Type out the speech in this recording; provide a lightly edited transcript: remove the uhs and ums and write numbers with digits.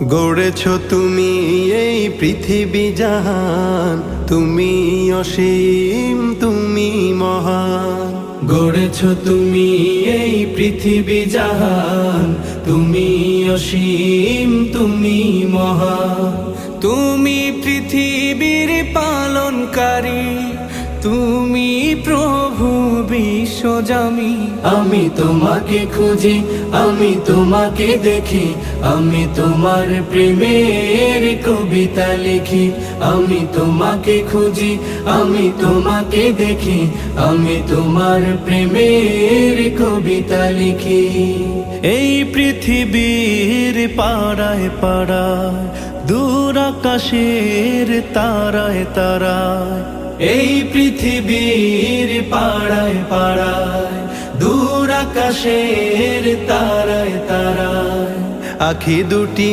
গড়েছ তুমি এই পৃথিবী জাহান, তুমি অসীম তুমি মহান। গড়েছ তুমি এই পৃথিবী জাহান, তুমি অসীম তুমি মহান। তুমি পৃথিবীর পালনকারী, তুমি প্রভু বিশ্বজামি। আমি তোমাকে খুঁজি, আমি তোমাকে দেখি, আমি তোমার প্রেমের কবিতা লিখি। আমি তোমাকে খুঁজি, আমি তোমাকে দেখি, আমি তোমার প্রেমের কবিতা লিখি। এই পৃথিবীর পাড়ায় পাড়ায়, দূর আকাশের তারায় তারায়। এই পৃথিবীর পাড়ায় পাড়ায়, দূর আকাশের তারায় তারায়। আখি দুটি